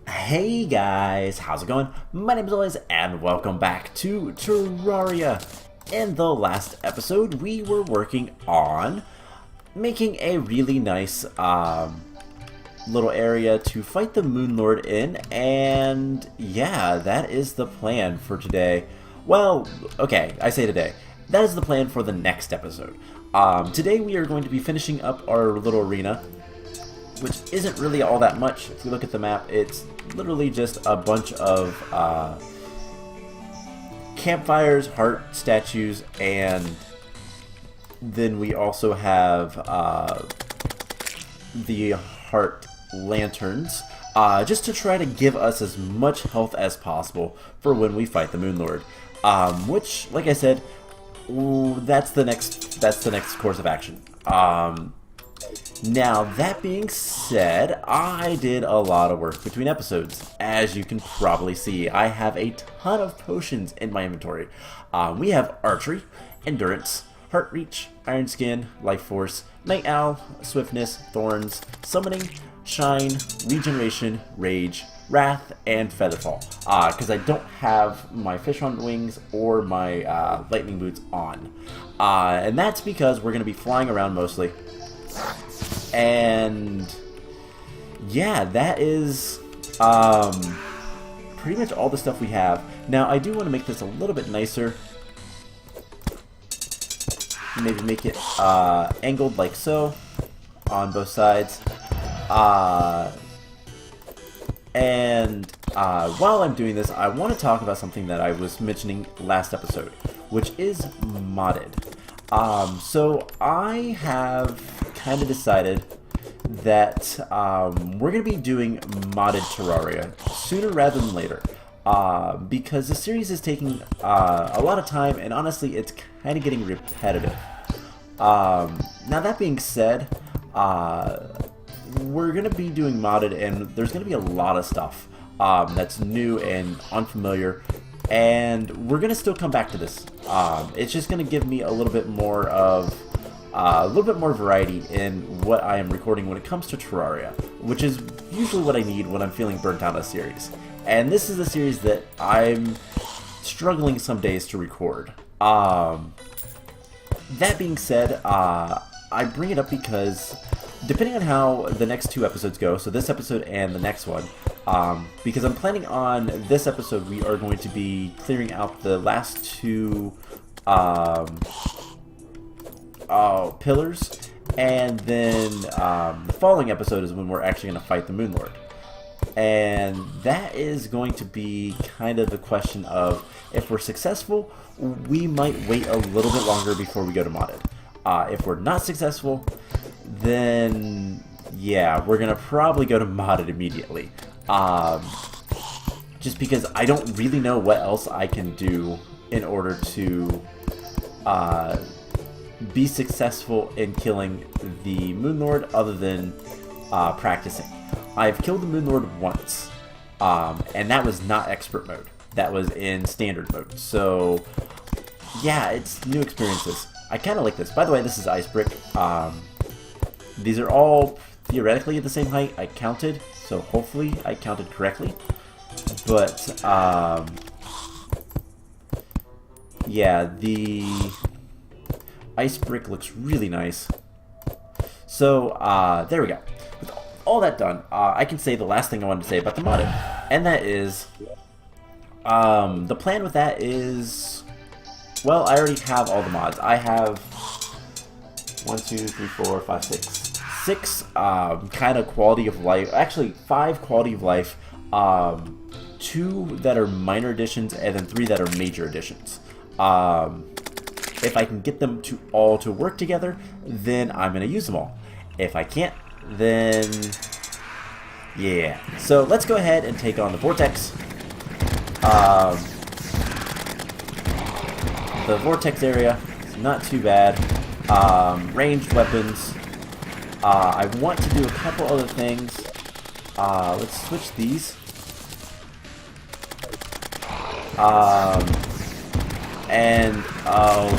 Hey guys, how's it going? My name is Elias and welcome back to Terraria. In the last episode, we were working on making a really nice little area to fight the Moon Lord in, and yeah, that is the plan for today. Well, okay, I say today. That is the plan for the next episode. Today we are going to be finishing up our little arena, which isn't really all that much. If you look at the map, it's literally just a bunch of campfires, heart statues, and then we also have the heart lanterns, just to try to give us as much health as possible for when we fight the Moon Lord. Which, like I said, that's the next course of action. Now, that being said, I did a lot of work between episodes. As you can probably see, I have a ton of potions in my inventory. We have Archery, Endurance, Heart Reach, Iron Skin, Life Force, Night Owl, Swiftness, Thorns, Summoning, Shine, Regeneration, Rage, Wrath, and Featherfall. Because I don't have my Fish on Wings or my Lightning Boots on. And that's because we're going to be flying around mostly. And yeah, that is pretty much all the stuff we have. Now, I do want to make this a little bit nicer. Maybe make it angled like so on both sides. And while I'm doing this, I want to talk about something that I was mentioning last episode, which is modded. So I have kind of decided that we're going to be doing modded Terraria sooner rather than later, because the series is taking a lot of time, and honestly it's kind of getting repetitive. Now, that being said, we're going to be doing modded, and there's going to be a lot of stuff that's new and unfamiliar. And we're going to still come back to this. It's just going to give me a little bit more variety in what I am recording when it comes to Terraria, which is usually what I need when I'm feeling burnt out on a series. And this is a series that I'm struggling some days to record. That being said, I bring it up because depending on how the next two episodes go, so this episode and the next one, because I'm planning on this episode, we are going to be clearing out the last two pillars, and then the following episode is when we're actually going to fight the Moon Lord. And that is going to be kind of the question of, if we're successful, we might wait a little bit longer before we go to modded. If we're not successful, then yeah, we're going to probably go to modded immediately. Just because I don't really know what else I can do in order to be successful in killing the Moon Lord other than practicing. I've killed the Moon Lord once, and that was not expert mode. That was in standard mode. So yeah, it's new experiences. I kind of like this. By the way, this is Ice Brick. These are all theoretically at the same height. I counted, so hopefully I counted correctly. But yeah, the Ice Brick looks really nice. So there we go. With all that done, I can say the last thing I wanted to say about the modded, and that is the plan with that is, well, I already have all the mods. I have 1, 2, 3, 4, 5, 6 kind of quality of life, actually 5 quality of life, 2 that are minor additions, and then 3 that are major additions. If I can get them all to work together, then I'm going to use them all. If I can't, then yeah. So let's go ahead and take on the Vortex. The Vortex area is not too bad. Ranged weapons. I want to do a couple other things. Let's switch these. And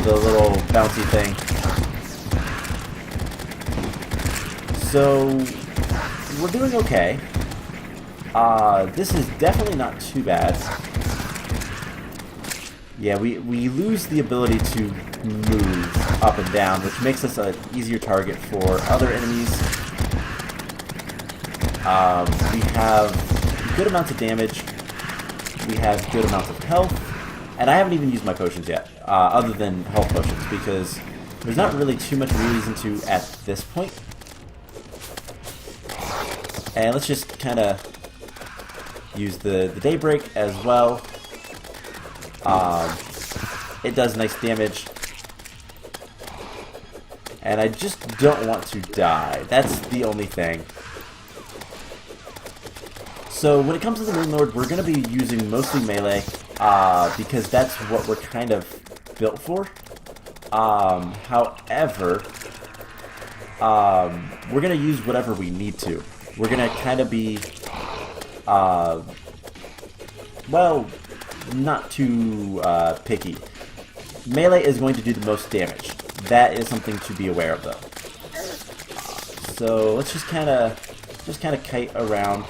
the little bouncy thing. So we're doing okay. This is definitely not too bad. Yeah, we lose the ability to move up and down, which makes us an easier target for other enemies. We have good amounts of damage. We have good amounts of health. And I haven't even used my potions yet, other than health potions, because there's not really too much reason to at this point. And let's just kind of use the Daybreak as well. It does nice damage. And I just don't want to die. That's the only thing. So when it comes to the Moon Lord, we're going to be using mostly melee, because that's what we're kind of built for. However, we're going to use whatever we need to. We're going to kind of be, well, not too picky. Melee is going to do the most damage. That is something to be aware of, though. So let's just kind of kite around.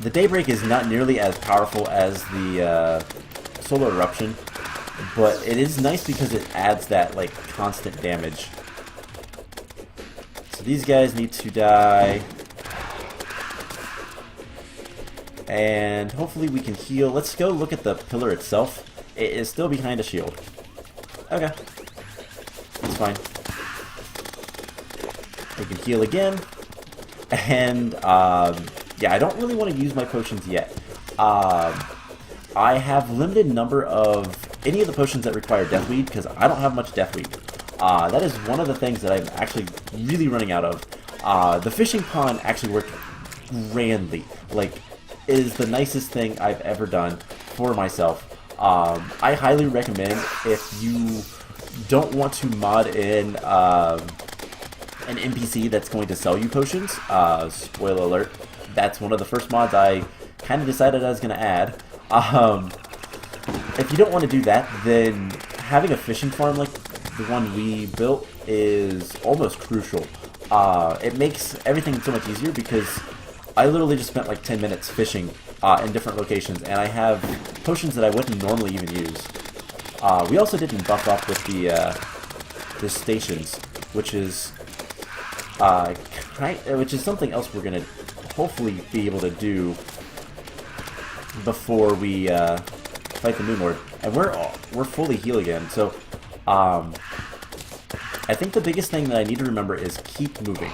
The Daybreak is not nearly as powerful as the Solar Eruption, but it is nice because it adds that like constant damage. So these guys need to die. And hopefully we can heal. Let's go look at the pillar itself. It is still behind a shield. Okay. That's fine. We can heal again. And, yeah, I don't really want to use my potions yet. I have limited number of any of the potions that require Deathweed, because I don't have much Deathweed. That is one of the things that I'm actually really running out of. The fishing pond actually worked grandly. Like, it is the nicest thing I've ever done for myself. I highly recommend, if you don't want to mod in an NPC that's going to sell you potions, spoiler alert, that's one of the first mods I kind of decided I was going to add. If you don't want to do that, then having a fishing farm like the one we built is almost crucial. It makes everything so much easier because I literally just spent like 10 minutes fishing in different locations, and I have potions that I wouldn't normally even use. We also didn't buff up with the stations, which is something else we're gonna hopefully be able to do before we fight the Moon Lord. And we're fully healed again, so I think the biggest thing that I need to remember is keep moving.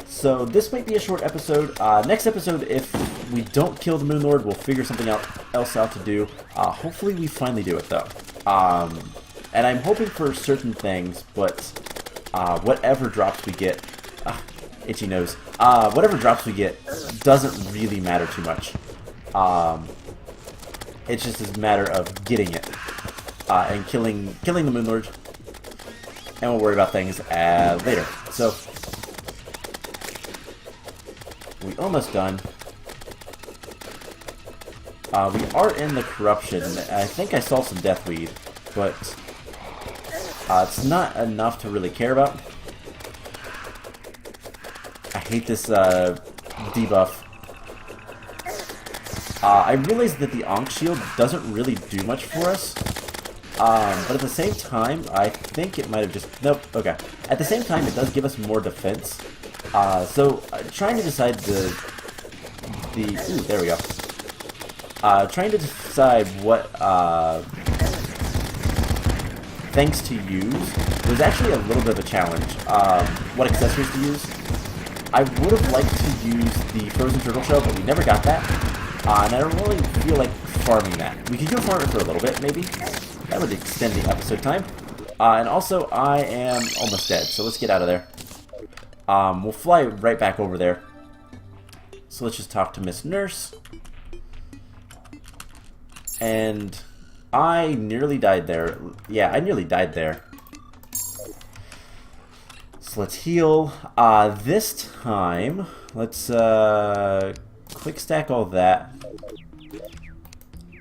So this might be a short episode. Next episode, if we don't kill the Moon Lord, we'll figure something else out to do. Hopefully we finally do it, though. And I'm hoping for certain things, but whatever drops we get... itchy nose. Whatever drops we get doesn't really matter too much. It's just a matter of getting it. And killing the Moon Lord. And we'll worry about things later. So... we almost done. We are in the corruption. I think I saw some Deathweed, but it's not enough to really care about. I hate this debuff. I realized that the Ankh shield doesn't really do much for us. But at the same time, I think it might have just... nope, okay. At the same time, it does give us more defense. So, trying to decide ooh, there we go. Trying to decide what, things to use was actually a little bit of a challenge. What accessories to use. I would have liked to use the frozen turtle shell, but we never got that. And I don't really feel like farming that. We could go farm it for a little bit, maybe. That would extend the episode time. And also, I am almost dead, so let's get out of there. We'll fly right back over there. So let's just talk to Miss Nurse. And I nearly died there. Yeah, I nearly died there. So let's heal. This time, let's quick stack all that.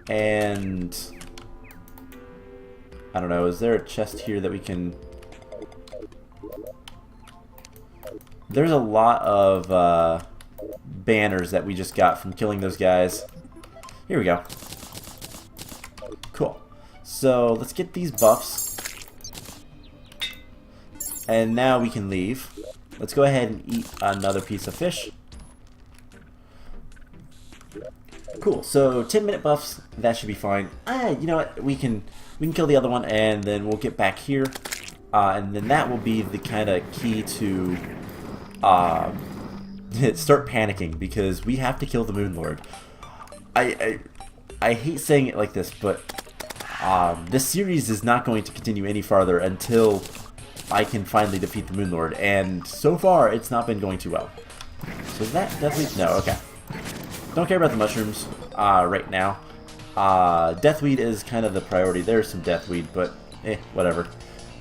And I don't know, is there a chest here that we can... There's a lot of banners that we just got from killing those guys. Here we go. Cool. So let's get these buffs. And now we can leave. Let's go ahead and eat another piece of fish. Cool. So 10-minute buffs, that should be fine. You know what? We can kill the other one, and then we'll get back here, and then that will be the kind of key to start panicking, because we have to kill the Moon Lord. I hate saying it like this, but this series is not going to continue any farther until I can finally defeat the Moon Lord, and so far it's not been going too well. So that definitely no. Okay. Don't care about the mushrooms right now. Deathweed is kind of the priority. There's some deathweed, but whatever.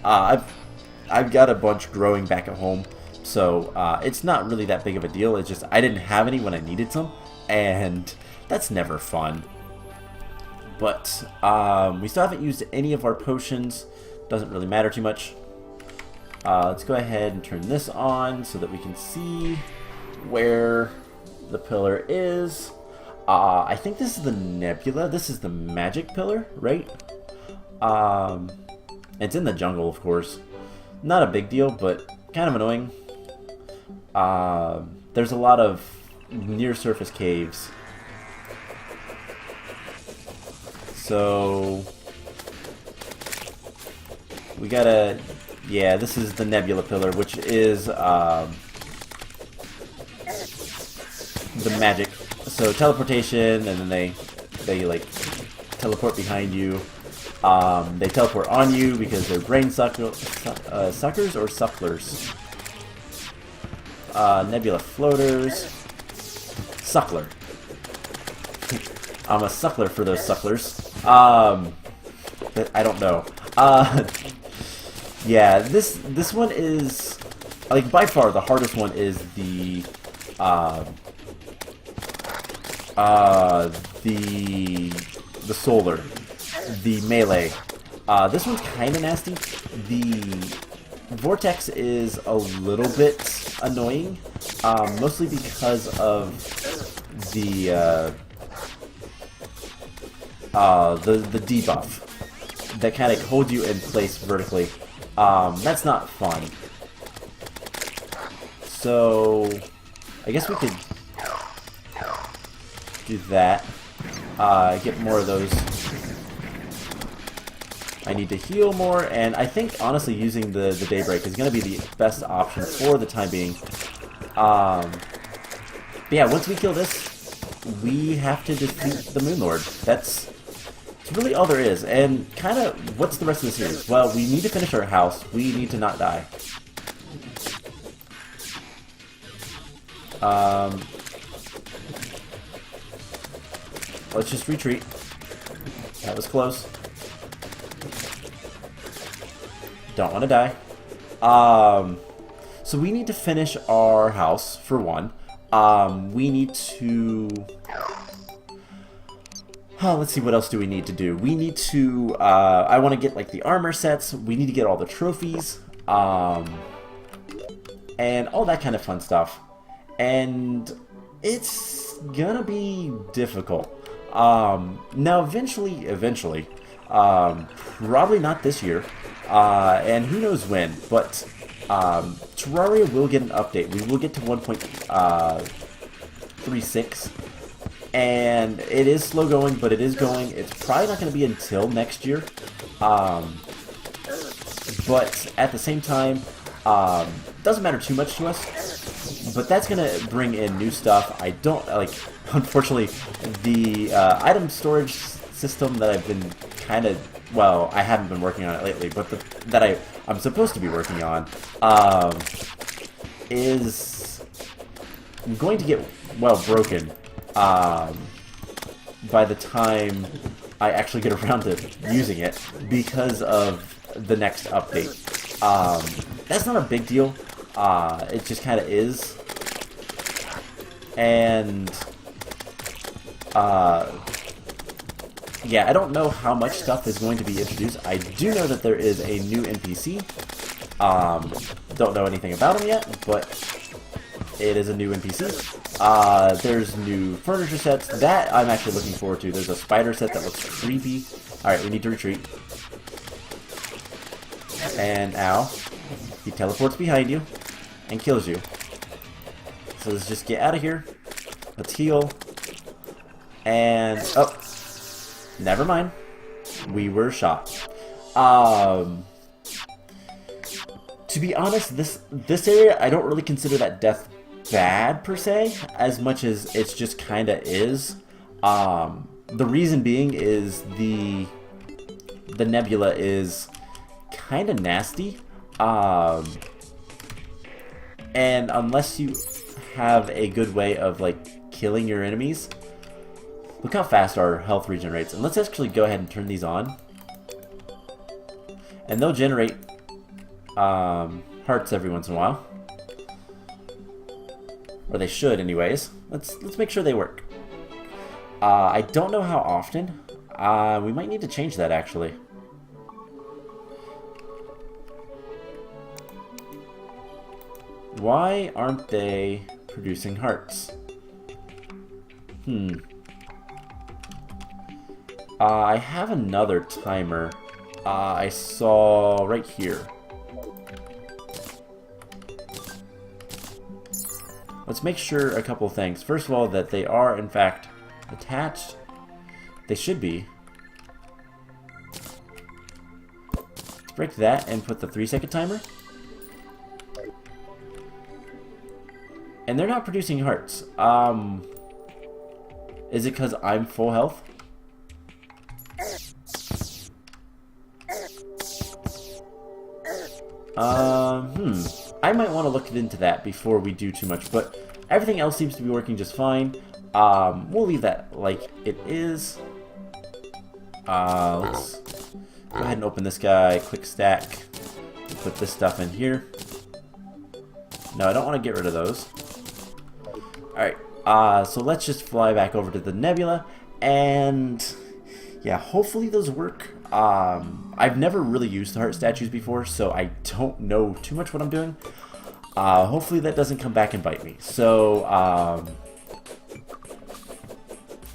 I've got a bunch growing back at home, so it's not really that big of a deal. It's just I didn't have any when I needed some, and that's never fun. But we still haven't used any of our potions. Doesn't really matter too much. Let's go ahead and turn this on so that we can see where the pillar is. I think this is the nebula. This is the magic pillar, right? It's in the jungle, of course. Not a big deal, but kind of annoying. There's a lot of near-surface caves. So we gotta... Yeah, this is the nebula pillar, which is the magic. So teleportation, and then they like teleport behind you. They teleport on you because they're brain suckers or sucklers. Nebula floaters. Suckler. I'm a suckler for those sucklers. But I don't know. Yeah, this one is like by far the hardest one is the solar, the melee. This one's kind of nasty. The vortex is a little bit annoying, mostly because of the debuff that kind of holds you in place vertically. That's not fun. So I guess we could do that. Get more of those. I need to heal more, and I think honestly using the Daybreak is going to be the best option for the time being. But yeah, once we kill this, we have to defeat the Moon Lord. That's really all there is. And kind of, what's the rest of the series? Well, we need to finish our house. We need to not die. Let's just retreat. That was close. Don't want to die. So we need to finish our house, for one. We need to... let's see, what else do we need to do? We need to... I want to get, like, the armor sets. We need to get all the trophies. And all that kind of fun stuff. And it's gonna be difficult. Now, eventually, probably not this year, and who knows when, but Terraria will get an update. We will get to 1.36, and it is slow going, but it is going. It's probably not going to be until next year, but at the same time, doesn't matter too much to us. But that's going to bring in new stuff. I don't, like, unfortunately, the item storage system that I've been kind of, well, I haven't been working on it lately, but that I'm supposed to be working on, is going to get, well, broken by the time I actually get around to using it because of the next update. That's not a big deal. It just kind of is. And, yeah, I don't know how much stuff is going to be introduced. I do know that there is a new NPC. Don't know anything about him yet, but It is a new NPC. There's new furniture sets. That I'm actually looking forward to. There's a spider set that looks creepy. Alright, we need to retreat. And, ow. He teleports behind you and kills you. So let's just get out of here. Let's heal. And, oh. Never mind. We were shot. To be honest, this area, I don't really consider that death bad, per se, as much as it's just kinda is. The reason being is the nebula is kinda nasty. And unless you have a good way of, like, killing your enemies, look how fast our health regenerates. And let's actually go ahead and turn these on. And they'll generate hearts every once in a while. Or they should, anyways. Let's make sure they work. I don't know how often. We might need to change that, actually. Why aren't they producing hearts? I have another timer I saw right here. Let's make sure a couple things. First of all, that they are, in fact, attached. They should be. Let's break that and put the 3-second timer. And they're not producing hearts. Is it because I'm full health? I might want to look into that before we do too much, but everything else seems to be working just fine. We'll leave that like it is. Let's go ahead and open this guy, quick stack, put this stuff in here. No, I don't want to get rid of those. Alright, so let's just fly back over to the nebula, and yeah, hopefully those work. I've never really used the heart statues before, so I don't know too much what I'm doing. Hopefully that doesn't come back and bite me. So,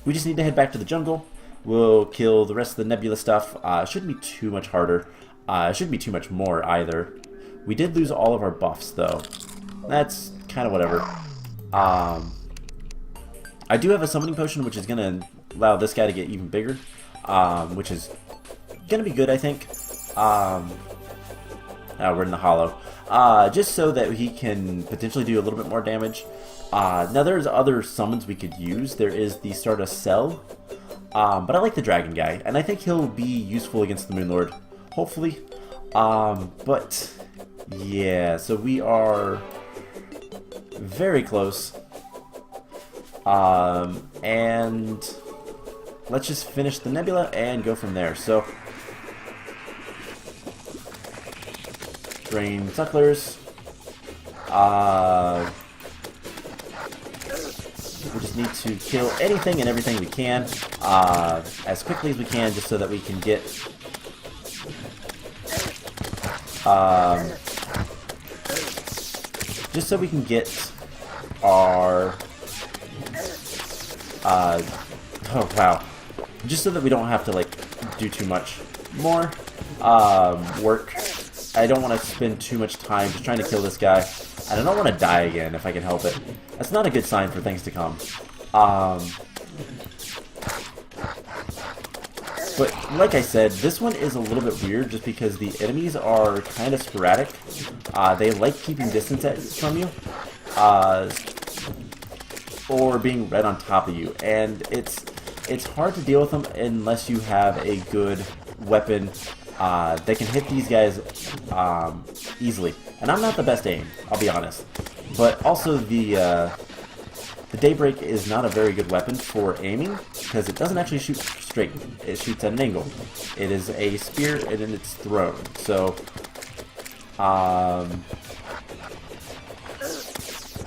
we just need to head back to the jungle. We'll kill the rest of the nebula stuff. Shouldn't be too much harder. Shouldn't be too much more either. We did lose all of our buffs, though. That's kind of whatever. I do have a summoning potion, which is going to allow this guy to get even bigger, which is going to be good, I think. We're in the hollow. Just so that he can potentially do a little bit more damage. Now, there's other summons we could use. There is the Stardust Cell, but I like the Dragon guy, and I think he'll be useful against the Moon Lord, hopefully. But, yeah, so we are very close. And let's just finish the nebula and go from there. So, drain sucklers. We just need to kill anything and everything we can as quickly as we can, just so that we can get our oh wow, just so that we don't have to like do too much more work. I don't want to spend too much time just trying to kill this guy, and I don't want to die again if I can help it. That's not a good sign for things to come. But like I said, this one is a little bit weird just because the enemies are kind of sporadic. They like keeping distance from you, or being right on top of you, and it's hard to deal with them unless you have a good weapon that can hit these guys easily. And I'm not the best aim, I'll be honest. But also the Daybreak is not a very good weapon for aiming because it doesn't actually shoot straight. It shoots at an angle. It is a spear and then it's thrown. So,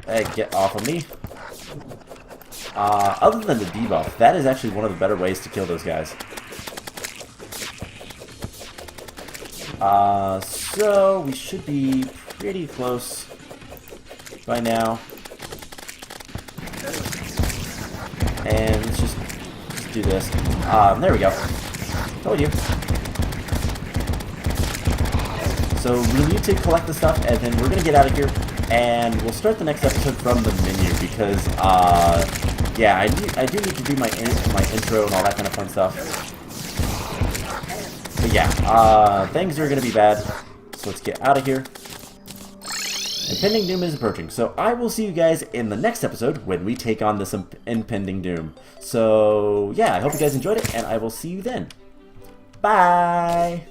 hey, get off of me. Other than the debuff, that is actually one of the better ways to kill those guys. So we should be pretty close by now. And let's just do this. There we go. Told you. So we need to collect the stuff, and then we're gonna get out of here, and we'll start the next episode from the menu because, yeah, I do need to do my intro and all that kind of fun stuff. But yeah, things are gonna be bad, so let's get out of here. Impending doom is approaching, so I will see you guys in the next episode when we take on this impending doom. So yeah, I hope you guys enjoyed it, and I will see you then. Bye!